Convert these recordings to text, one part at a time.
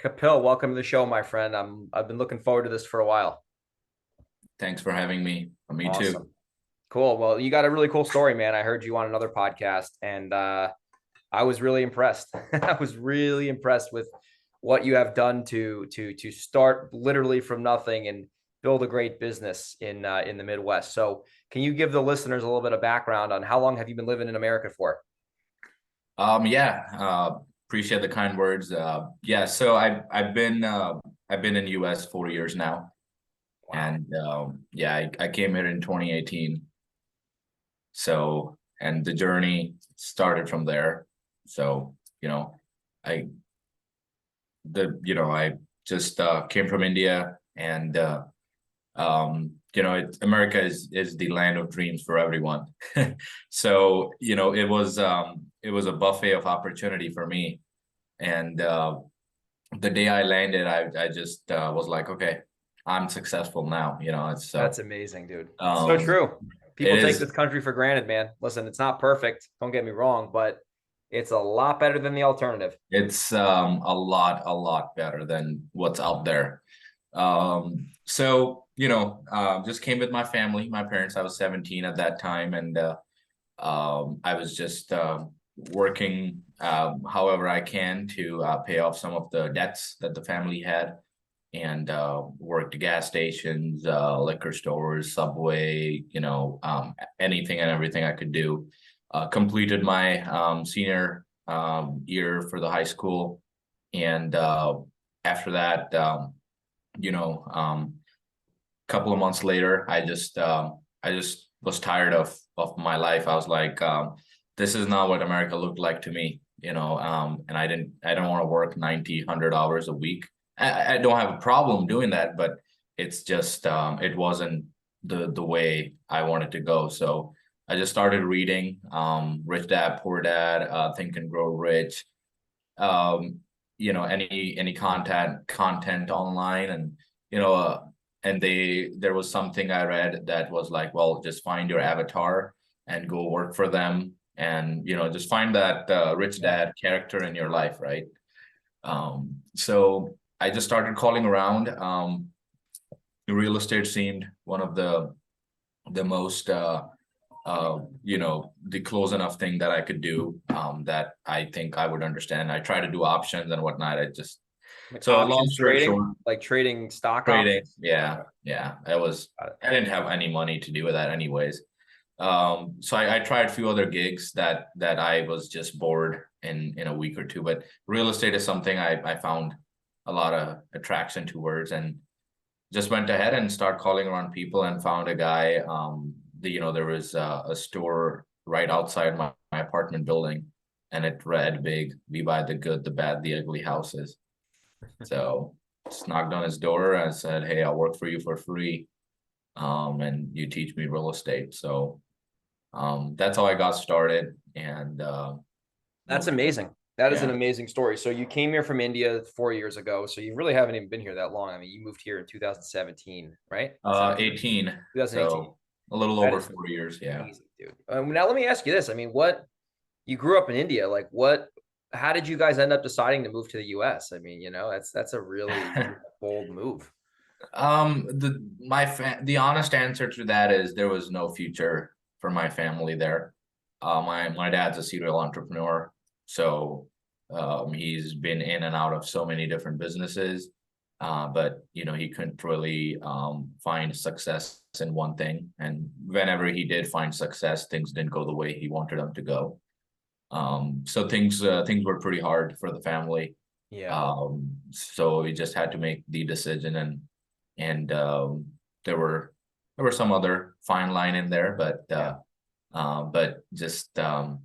Kapil, welcome to the show, my friend. I've been looking forward to this for a while. Thanks for having me. Me too. Awesome. Cool. Well, you got a really cool story, man. I heard you on another podcast and I was really impressed. I was really impressed with what you have done to start literally from nothing and build a great business in the Midwest. So, can you give the listeners a little bit of background on how long have you been living in America for? Yeah, appreciate the kind words. Yeah, so I've been in US 4 years now, Wow. and yeah, I came here in 2018. So, and the journey started from there. So, I I just came from India, and America is the land of dreams for everyone. So, it was a buffet of opportunity for me. And the day I landed, I just was like, okay, I'm successful now. It's That's amazing, dude. It's so um, true. it People take is this country for granted, man. Listen, it's not perfect. Don't get me wrong, but it's a lot better than the alternative. it's a lot better than what's out there. So just came with my family, my parents. I was 17 at that time, and I was just working however I can to pay off some of the debts that the family had, and worked gas stations, liquor stores, Subway, anything and everything I could do. Completed my senior year for the high school, and after that, you know, um, couple of months later, I just was tired of my life. I was like, this is not what America looked like to me, and I don't want to work 90, 100 hours a week. I don't have a problem doing that, but it's just it wasn't the way I wanted to go. So I just started reading Rich Dad Poor Dad, Think and Grow Rich, um, any content online, and you know and there was something I read that was like, well, just find your avatar and go work for them, and just find that rich Yeah. dad character in your life, right? So I just started calling around. Real estate seemed one of the most the close enough thing that I could do, that I think I would understand. I try to do options and whatnot. Like So long options story trading, short, like trading stock trading. options. Yeah, Okay, yeah. got it. I didn't have any money to do with that anyways. So I tried a few other gigs that I was just bored in a week or two. But real estate is something I found a lot of attraction towards, and just went ahead and start calling around people, and found a guy. There was a store right outside my apartment building, and it read big: "We buy the good, the bad, the ugly houses." So just knocked on his door and said, "Hey, I'll work for you for free, and you teach me real estate." So that's how I got started, and That's moved. amazing. That is an Yeah, amazing story. So you came here from India 4 years ago. So you really haven't even been here that long. I mean, you moved here in 2017, right? 18. 2018. So a little That over is 4 years. Yeah. amazing, dude. Now let me ask you this. I mean, you grew up in India. How did you guys end up deciding to move to the US? I mean, that's a really bold move. The honest answer to that is there was no future for my family there. My dad's a serial entrepreneur, so he's been in and out of so many different businesses, but he couldn't really find success in one thing. And whenever he did find success, things didn't go the way he wanted them to go. So things were pretty hard for the family. Yeah. So we just had to make the decision, and there were some other fine line in there, Yeah. but just there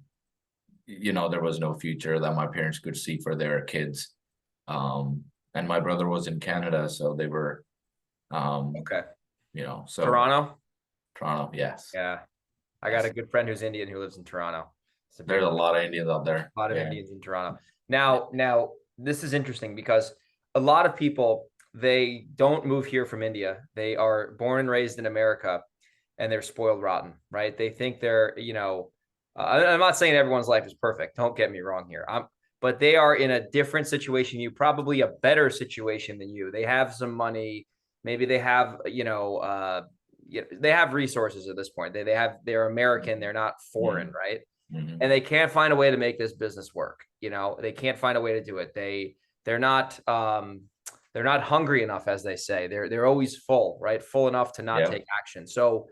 was no future that my parents could see for their kids. And my brother was in Canada, so they were, um, Okay. so Toronto. Toronto, yes, Yeah. I got yes. a good friend who's Indian who lives in Toronto. It's a There's big a lot of Indians out there. A lot of Yeah, Indians in Toronto. yeah. Now this is interesting because a lot of people they don't move here from India. They are born and raised in America, and they're spoiled rotten, right? They think they're, I'm not saying everyone's life is perfect. Don't get me wrong here. but they are in a different situation. You probably a better situation than you. They have some money. Maybe they have, they have resources at this point. They're American. They're not foreign, right? And they can't find a way to make this business work. They can't find a way to do it. They're not hungry enough, as they say. They're always full, right? Full enough to not take action. So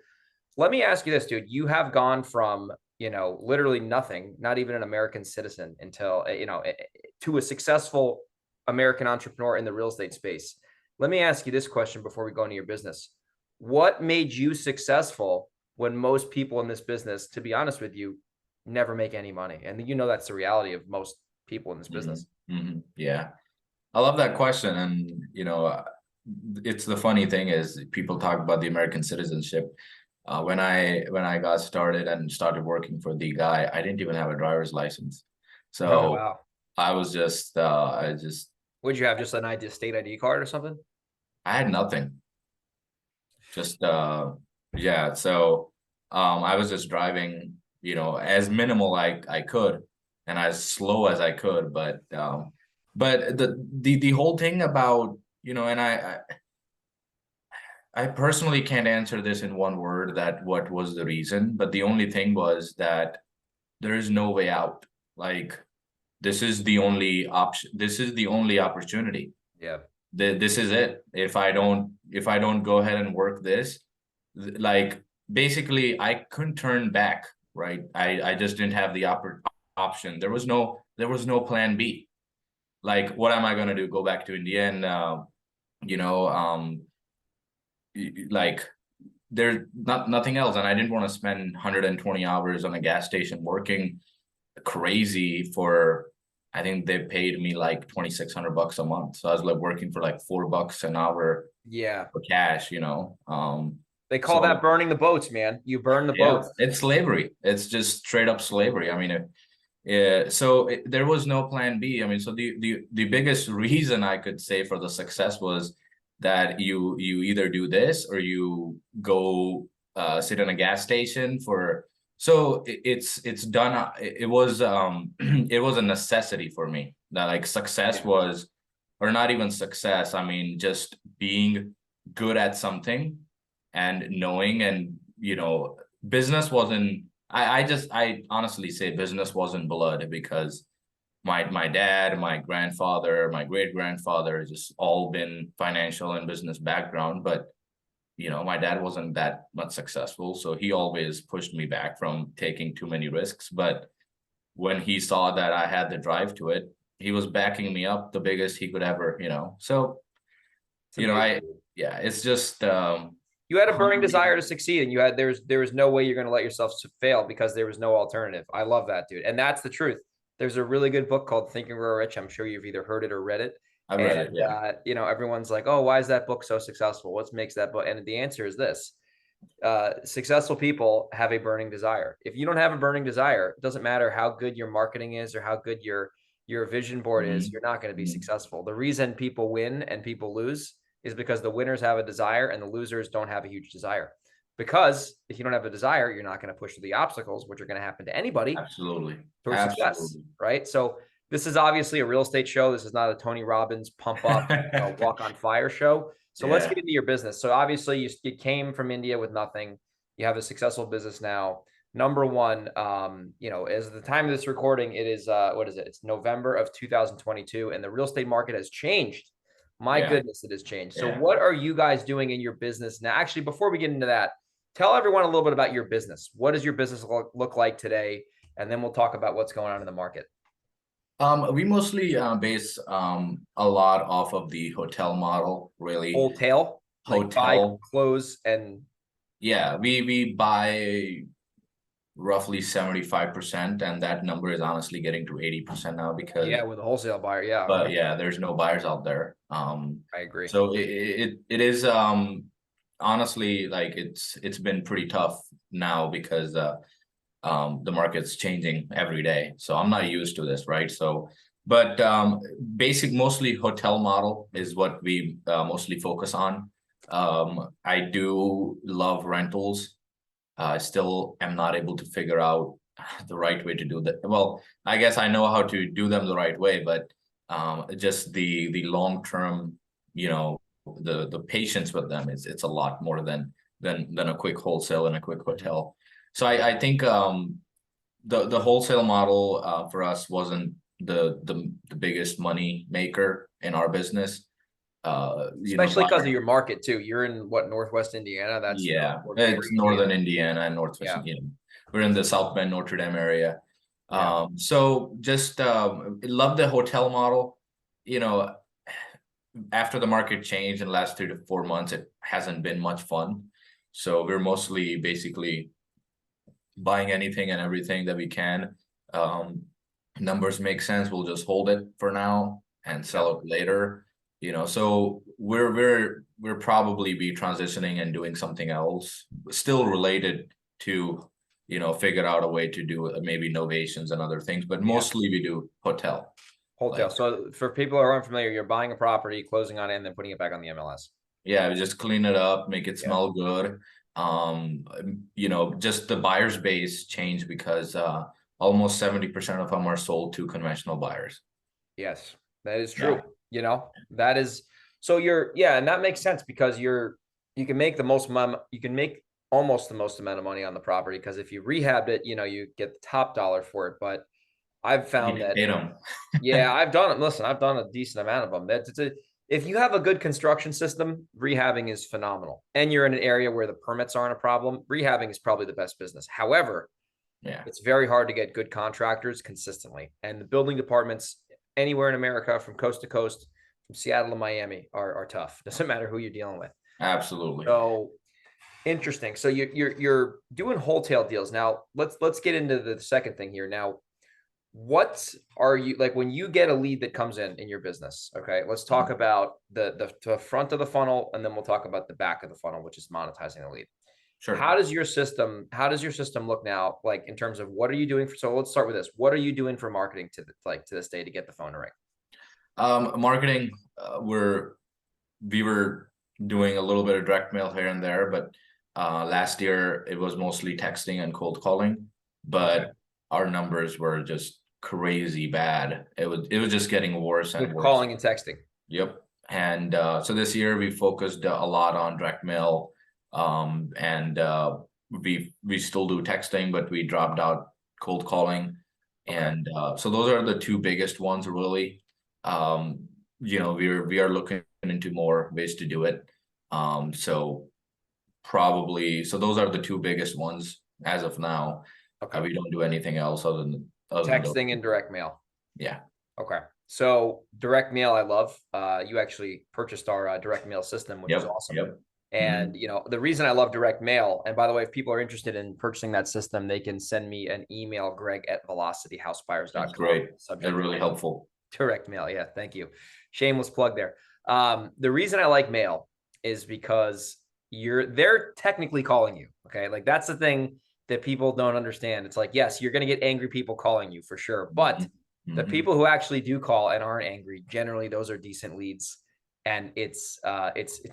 let me ask you this, dude. You have gone from, literally nothing, not even an American citizen, until, to a successful American entrepreneur in the real estate space. Let me ask you this question before we go into your business. What made you successful when most people in this business, to be honest with you, never make any money? And that's the reality of most people in this business. Yeah. I love that question. And, it's the funny thing is people talk about the American citizenship. When I got started and started working for the guy, I didn't even have a driver's license. So Oh, wow. I was just, Would you have just an state ID card or something? I had nothing. Just, yeah. So, I was just driving, as minimal I could and as slow as I could. But the whole thing about, and I personally can't answer this in one word that what was the reason, but the only thing was that there is no way out. Like, this is the only option. This is the only opportunity. Yeah. This is it. If I don't go ahead and work this, like, basically I couldn't turn back, right? I just didn't have the option. There was no plan B. Like, what am I going to do? Go back to India and, like, there's nothing else. And I didn't want to spend 120 hours on a gas station working crazy for, I think they paid me like $2,600 a month. So I was like working for like $4 an hour. Yeah. For cash, They call that burning the boats, man. You burn the boats. It's slavery. It's just straight up slavery. I mean, there was no plan B. I mean, so the biggest reason I could say for the success was that you either do this or you go sit in a gas station for. So it's done. It was it was a necessity for me that, like, success was, or not even success. I mean, just being good at something and knowing, and business wasn't. I honestly say business wasn't blood, because my dad, my grandfather, my great grandfather, just all been financial and business background. But my dad wasn't that much successful, so he always pushed me back from taking too many risks. But when he saw that I had the drive to it, he was backing me up the biggest he could ever. So it's just you had a burning desire to succeed, and there was no way you're going to let yourself fail because there was no alternative. I love that, dude. And that's the truth. There's a really good book called Think and Grow Rich. I'm sure you've either heard it or read it. I've read it. Yeah. Everyone's like, oh, why is that book so successful? What makes that book? And the answer is this. Successful people have a burning desire. If you don't have a burning desire, it doesn't matter how good your marketing is or how good your vision board is, you're not going to be successful. The reason people win and people lose is because the winners have a desire and the losers don't have a huge desire. Because if you don't have a desire, you're not going to push through the obstacles, which are going to happen to anybody. Absolutely. Success, right? So this is obviously a real estate show. This is not a Tony Robbins pump up, walk on fire show. So let's get into your business. So obviously you came from India with nothing. You have a successful business now. Number one, as the time of this recording, it is, what is it? It's November of 2022, and the real estate market has changed. My goodness, it has changed. So what are you guys doing in your business now? Actually, before we get into that, tell everyone a little bit about your business. What does your business look like today? And then we'll talk about what's going on in the market. We mostly base a lot off of the hotel model, really. Hotel? Like buy clothes and... Yeah, we buy roughly 75%, and that number is honestly getting to 80% now, because with a wholesale buyer, but there's no buyers out there. I agree. So it is honestly, like, it's been pretty tough now, because the market's changing every day, so I'm not used to this, right? So but mostly hotel model is what we mostly focus on. I do love rentals. I still am not able to figure out the right way to do that. Well, I guess I know how to do them the right way, but just the long term, you know, the patience with them is it's a lot more than a quick wholesale and a quick hotel. So I think the wholesale model for us wasn't the biggest money maker in our business. You know, Especially because of your market too. You're in what, Northwest Indiana? That's yeah, or it's northern Indiana and northwest Yeah. Indiana. We're in the South Bend, Notre Dame area. Yeah. So just love the hotel model. You know, after the market changed in the last 3 to 4 months, it hasn't been much fun. So we're mostly basically buying anything and everything that we can. Numbers make sense. We'll just hold it for now and sell it later. You know, so we're probably be transitioning and doing something else, still related to, you know, figure out a way to do maybe innovations and other things, but mostly we do hotel. Hotel. So for people who are unfamiliar, you're buying a property, closing on it, and then putting it back on the MLS. Yeah, we just clean it up, make it smell good. You know, just the buyer's base changed because almost 70% of them are sold to conventional buyers. Yes, that is true. You know, that is, so and that makes sense because you can make you can make almost the most amount of money on the property because if you rehabbed it, you know, you get the top dollar for it. But I've found that, I've done it. Listen, I've done a decent amount of them. If you have a good construction system, rehabbing is phenomenal. And you're in an area where the permits aren't a problem, rehabbing is probably the best business. However, it's very hard to get good contractors consistently. And the building departments anywhere in America, from coast to coast, from Seattle to Miami, are tough. Doesn't matter who you're dealing with. Absolutely. So interesting. So you're doing wholesale deals. Now let's get into the second thing here. Now, what are you like when you get a lead that comes in your business? Okay, let's talk about the front of the funnel, and then we'll talk about the back of the funnel, which is monetizing the lead. Sure. How does your system look now, like in terms of what are you doing for, so let's start with this. What are you doing for marketing to this day to get the phone to ring? Marketing, we were doing a little bit of direct mail here and there, but last year it was mostly texting and cold calling, but our numbers were just crazy bad. It was just getting worse and worse. Calling and texting. Yep. And so this year we focused a lot on direct mail, and we still do texting, but we dropped out cold calling. And so those are the two biggest ones, really. You know, we are looking into more ways to do it. So those are the two biggest ones as of now. We don't do anything else other than texting and direct mail. Yeah. Okay. So direct mail, I love. You actually purchased our direct mail system, which is awesome. Yep. And you know, the reason I love direct mail, and by the way, if people are interested in purchasing that system, they can send me an email, greg@velocityhousebuyers.com. That's great. That's really helpful. Direct mail. Yeah. Thank you. Shameless plug there. The reason I like mail is because they're technically calling you. Okay. Like that's the thing that people don't understand. It's like, yes, you're going to get angry people calling you for sure. But the people who actually do call and aren't angry, generally those are decent leads. And it's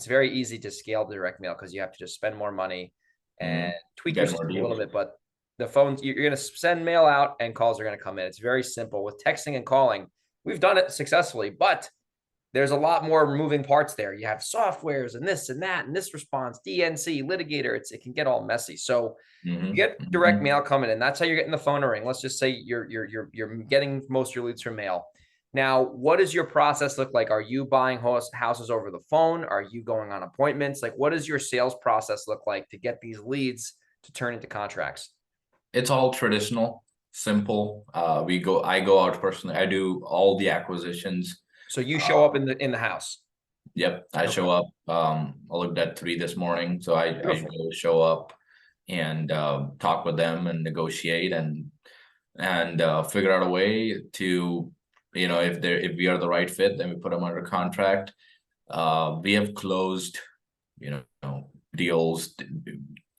very easy to scale the direct mail because you have to just spend more money and tweak your system a little bit. But the phones, you're going to send mail out and calls are going to come in. It's very simple. With texting and calling, we've done it successfully, but there's a lot more moving parts there. You have softwares and this and that and this response, DNC, litigator. It can get all messy. So you get direct mail coming in. That's how you're getting the phone to ring. Let's just say you're getting most of your leads from mail. Now, what does your process look like? Are you buying houses over the phone? Are you going on appointments? Like, what does your sales process look like to get these leads to turn into contracts? It's all traditional, simple. I go out personally. I do all the acquisitions. So you show up in the house. Yep, I show up. I looked at 3 this morning, so I show up and talk with them and negotiate and figure out a way to, you know, if we are the right fit, then we put them under contract. We have closed, you know, deals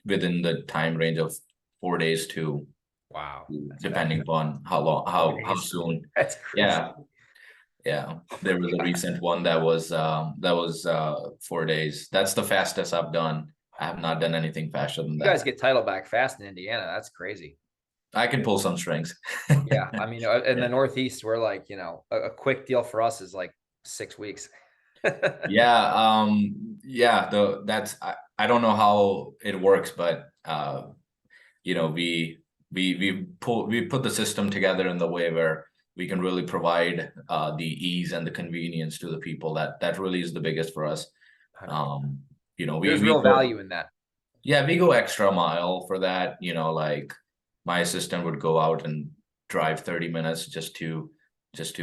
within the time range of 4 days to depending upon how soon. That's crazy. Yeah, there was a recent one that was 4 days. That's the fastest I've done. I have not done anything faster than that. You guys get title back fast in Indiana. That's crazy. I can pull some strings. Yeah, I mean, in Yeah. the Northeast, we're like, a quick deal for us is like 6 weeks. Yeah, yeah, that's I don't know how it works, but you know, we put the system together in the way where we can really provide the ease and the convenience to the people. That really is the biggest for us. 100%. Um, you know, There's we real go, value in that. yeah, we go extra mile for that, you know, like my assistant would go out and drive 30 minutes just to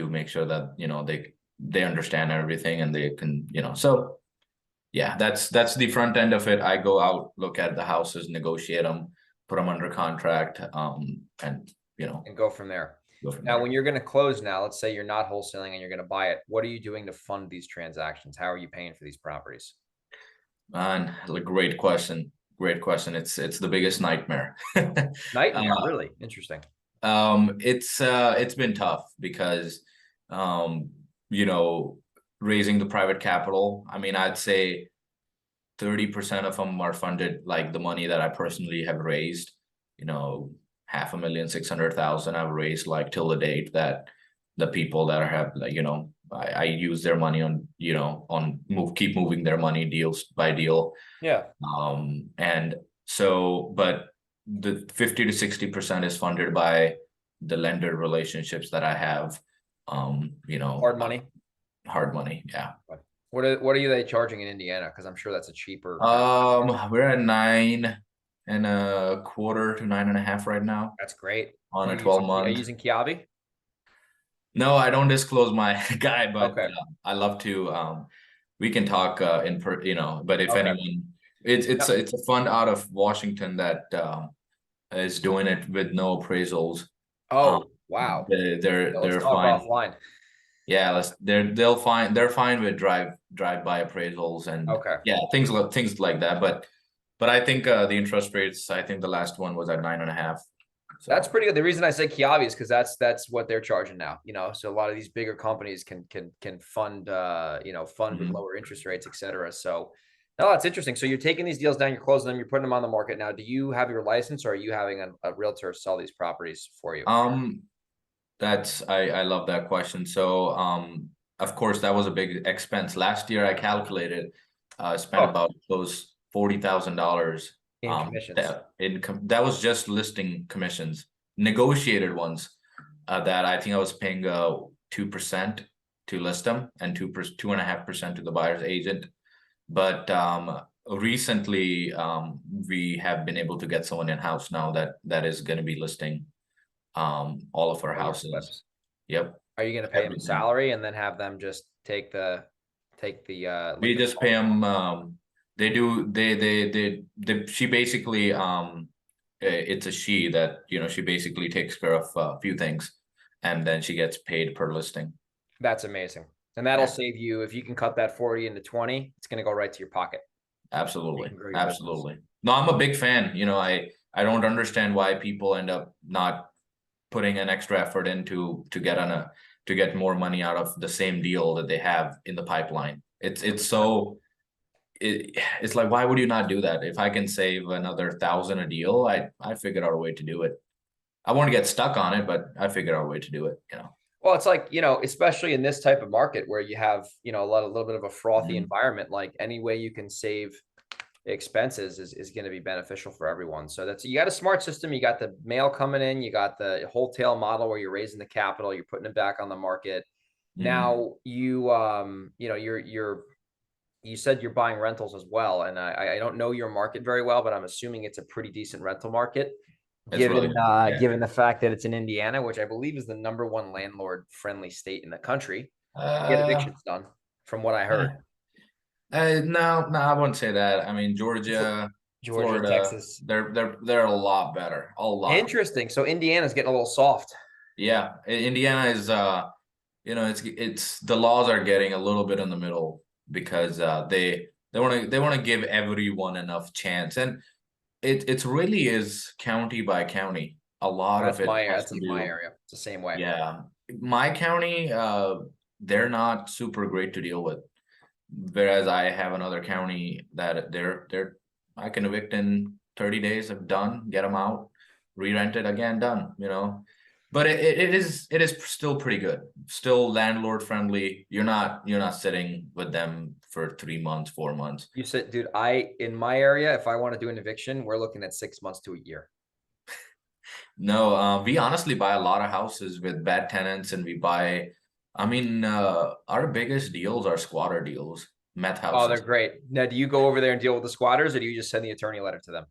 make sure that, you know, they understand everything and they can, you know. So yeah, that's the front end of it. I go out, look at the houses, negotiate them, put them under contract, and you know, And go from there. go from Now, when there. you're going to close now, let's say you're not wholesaling and you're going to buy it, what are you doing to fund these transactions? How are you paying for these properties? Man, a great question. Great question. It's the biggest nightmare. Nightmare, really interesting. It's been tough because um, you know, raising the private capital. I mean, I'd say 30% of them are funded like the money that I personally have raised. You know, 500,000, 600,000 I've raised like till the date that the people that have like, you know, I use their money on, you know, on keep moving their money deals by deal. Yeah, And so, but the 50 to 60% is funded by the lender relationships that I have. You know, hard money. hard money. Yeah. What are you they charging in Indiana? Because I'm sure that's a cheaper. We're at 9.25 to 9.5 right now That's great. on Are a you 12 using are you month. using Kiavi? No, I don't disclose my guy, but Okay. I love to. We can talk you know. But if Okay. anyone, it's a fund out of Washington that is doing it with no appraisals. Um, Oh, wow. Yeah, let's they're talk fine. offline. Yeah, they're fine with drive by appraisals and Okay. yeah, things like that. But I think the interest rates, I think the last one was at 9.5. That's So pretty good. The reason I say Kiavi is because that's what they're charging now. So a lot of these bigger companies can fund fund with mhm. lower interest rates, et cetera. So no, that's interesting. So you're taking these deals down, you're closing them, you're putting them on the market now. Do you have your license, or are you having a realtor sell these properties for you? um that's I love that question. So of course that was a big expense. Last year I calculated spent Oh, about close $40,000 in commissions. that was just listing commissions, negotiated ones that I think I was paying 2% to list them and 2.5% to the buyer's agent. But recently we have been able to get someone in house now that is going to be listing all of our All your houses. flips. Yep, Are you going to pay them everything. salary and then have them just take the like We the just pay them. They do. She basically. It's a she that you know. She basically takes care of a few things, and then she gets paid per listing. That's amazing. And that'll Yeah, save you if you can cut that 40 into 20, it's going to go right to your pocket. You absolutely, can grow your business. absolutely. No, I'm a big fan. You know, I don't understand why people end up not putting an extra effort into to get more money out of the same deal that they have in the pipeline. It's 100%. so it's like, why would you not do that? If I can save another 1,000 a deal, I figured out a way to do it. I want to get stuck on it, but I figured out a way to do it, you know. Well, it's like, especially in this type of market where you have, a little bit of a frothy Mhm. environment, like any way you can save expenses is going to be beneficial for everyone. So you got a smart system. You got the mail coming in, you got the wholesale model where you're raising the capital, you're putting it back on the market. Mhm. Now you said you're buying rentals as well. And I don't know your market very well, but I'm assuming it's a pretty decent rental market It's really given good. Yeah. given the fact that it's in Indiana, which I believe is the number one landlord friendly state in the country. Get Uh, evictions done, from what I eh. heard. No, I wouldn't say that. I mean, Fl- Georgia, Georgia, Florida, Texas. they're a lot better, a lot. Interesting. So Indiana's getting a little soft. Yeah, Indiana is you know, it's the laws are getting a little bit in the middle because they want to give everyone enough chance, and it's really is county by county. A lot of it has That's to in my do. area. It's the same way. Yeah, my county, they're not super great to deal with. Whereas I have another county that they're I can evict in 30 days. I'm done, get them out. re-rent it again, done, you know. But it is still pretty good, still landlord friendly. You're not sitting with them for 3 months, 4 months. You said, dude, in my area, if I want to do an eviction, we're looking at 6 months to a year. No, we honestly buy a lot of houses with bad tenants, and we buy, I mean, our biggest deals are squatter deals, meth Oh, they're houses. great. Now, do you go over there and deal with the squatters, or do you just send the attorney letter to them?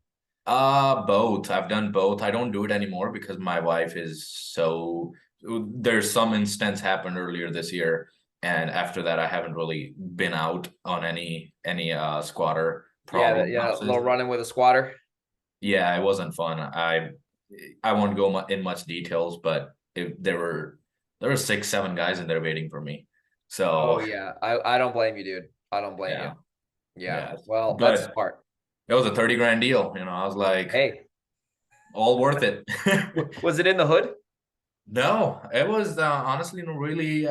Both. I've done both. I don't do it anymore because my wife is so. There's some instance happened earlier this year, and after that, I haven't really been out on any squatter Yeah, problem yeah, a houses. little running with a squatter. Yeah, it wasn't fun. I won't go in much details, but there were 6, 7 guys in there waiting for me. Oh So yeah, I don't blame you, dude. I don't blame you. yeah, Yeah. yeah. Well, that's But smart. it was a 30 grand deal. You know, I was like, Hey, all worth it. was it in the hood? No, it was honestly in a really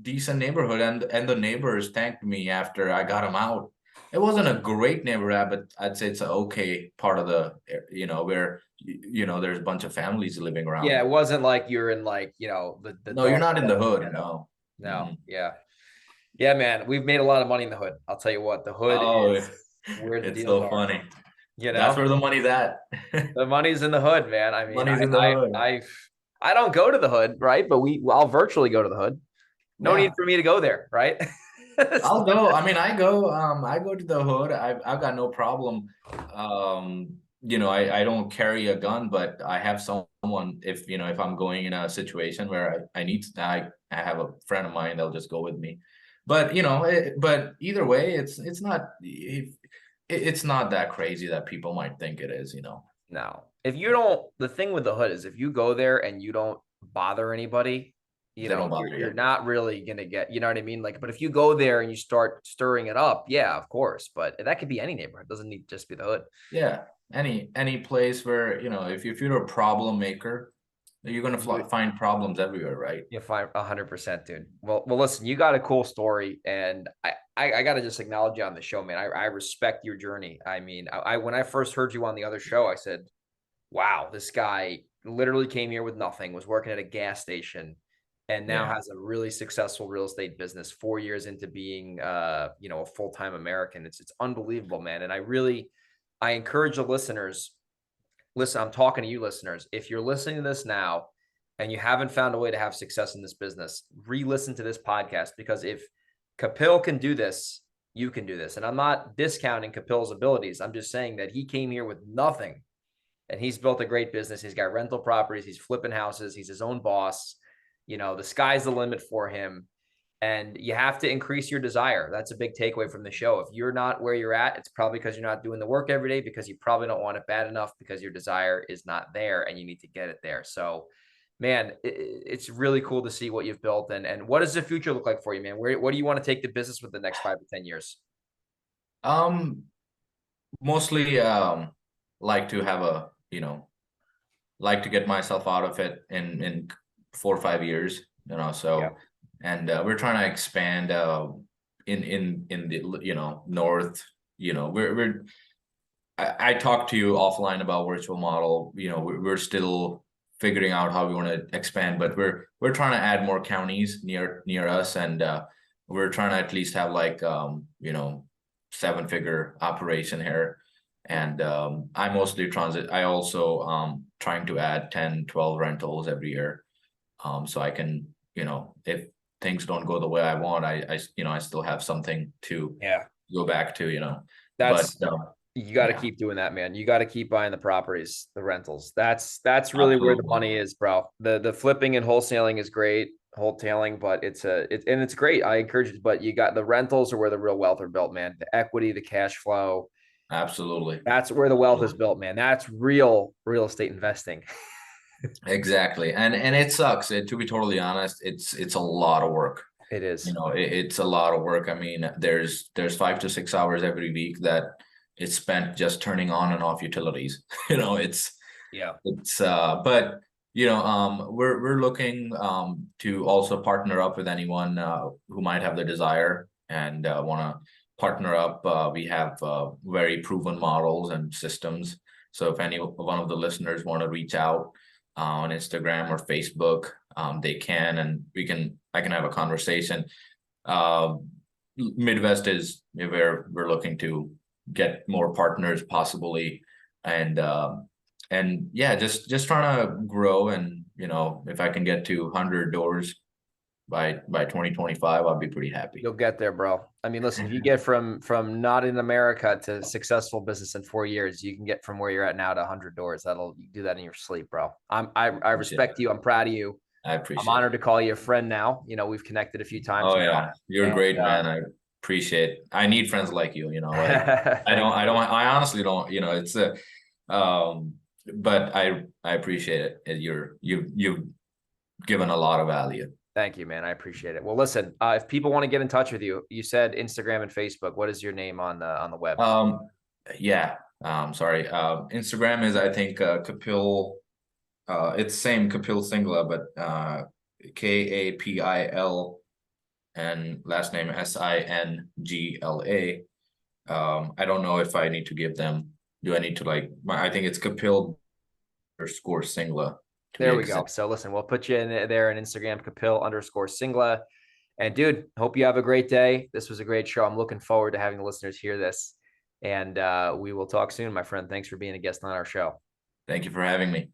decent neighborhood, and the neighbors thanked me after I got them out. It wasn't a great neighborhood, but I'd say it's an okay part of the, where there's a bunch of families living Yeah, around. it wasn't like you're in like, the No, you're dark not in the part of the hood, ghetto. no. No, Mm-mm. yeah. Yeah, man, we've made a lot of money in the hood. I'll tell you what, the hood Oh, is where the it's deals so are, funny. you That's know? where the money's at. The money's in the hood, man. I mean, Money's in the hood. I don't go to the hood, right? But I'll virtually go to the hood. No need Yeah. for me to go there, right? I'll go. I mean, I go to the hood. I've got no problem. I don't carry a gun, but I have someone if I'm going in a situation where I need to, I have a friend of mine that'll just go with me. But but either way, it's not that crazy that people might think it is, No. If you don't, the thing with the hood is if you go there and you don't bother anybody, They don't bother you're you. not really gonna get, you know what I mean? Like, but if you go there and you start stirring it up, yeah, of course. But that could be any neighborhood. It doesn't need to just be the hood. Yeah. Any place where, if you're a problem maker, you're gonna You find problems everywhere, right? you find 100%, dude. Well, listen, you got a cool story, and I gotta just acknowledge you on the show, man. I respect your journey. I mean, when I first heard you on the other show, I said, wow, this guy literally came here with nothing, was working at a gas station, and now Yeah. has a really successful real estate business 4 years into being a full-time American. It's unbelievable, man. And I encourage the listeners, listen, I'm talking to you listeners. If you're listening to this now and you haven't found a way to have success in this business, re-listen to this podcast, because if Kapil can do this, you can do this. And I'm not discounting Kapil's abilities. I'm just saying that he came here with nothing and he's built a great business. He's got rental properties. He's flipping houses. He's his own boss. The sky's the limit for him. And you have to increase your desire. That's a big takeaway from the show. If you're not where you're at, it's probably because you're not doing the work every day, because you probably don't want it bad enough, because your desire is not there and you need to get it there. So, man, it's really cool to see what you've built. And what does the future look like for you, man? What do you want to take the business with the next 5 to 10 years? Um, Mostly like to have like to get myself out of it in 4 or 5 years, Yeah. so, and we're trying to expand in the north, we're I talked to you offline about virtual model. We're still figuring out how we want to expand, but we're trying to add more counties near us, and we're trying to at least have like 7-figure operation here. And I mostly transit. I also trying to add 10, 12 rentals every year. So I can, if things don't go the way I want, I still have something to Yeah. go back to, but That's You got to yeah, keep doing that, man. You got to keep buying the properties, the rentals. That's really where the absolutely. money is, bro. The flipping and wholesaling is great, wholetailing, but it's great. I encourage it, but you got the rentals are where the real wealth are built, man. The equity, the cash flow. Absolutely. That's where the wealth is built, man. That's real estate investing. Exactly. And it sucks. To be totally honest, it's a lot of work. It is. It's a lot of work. I mean, there's 5 to 6 hours every week that is spent just turning on and off utilities. Yeah. But we're looking to also partner up with anyone who might have the desire and want to partner up. We have very proven models and systems, So if any one of the listeners want to reach out on Instagram or Facebook, they can, and I can have a conversation. Midwest is where we're looking to get more partners possibly, and yeah, just trying to grow. And if I can get to 100 doors by 2025, I'll be pretty happy. You'll get there, bro. I mean, listen, if you get from not in America to successful business in 4 years, you can get from where you're at now to 100 doors. You do that in your sleep, bro. I respect you. I'm proud of you. I appreciate I'm honored to call you a friend now. We've connected a few times. Oh yeah, you're great, man. I appreciate it. I need friends like you, like I honestly don't, it's but I appreciate it. You've given a lot of value. Thank you, man. I appreciate it. Well, listen, if people want to get in touch with you, you said Instagram and Facebook. What is your name on the web? Yeah. Sorry. Instagram is, I think, Kapil. It's same Kapil Singla, but Kapil and last name Singla. I don't know if I need to give them. Do I need to I think it's Kapil _ Singla. There we go. So listen, we'll put you in there on Instagram, Kapil _ Singla. And dude, hope you have a great day. This was a great show. I'm looking forward to having the listeners hear this. And we will talk soon, my friend. Thanks for being a guest on our show. Thank you for having me.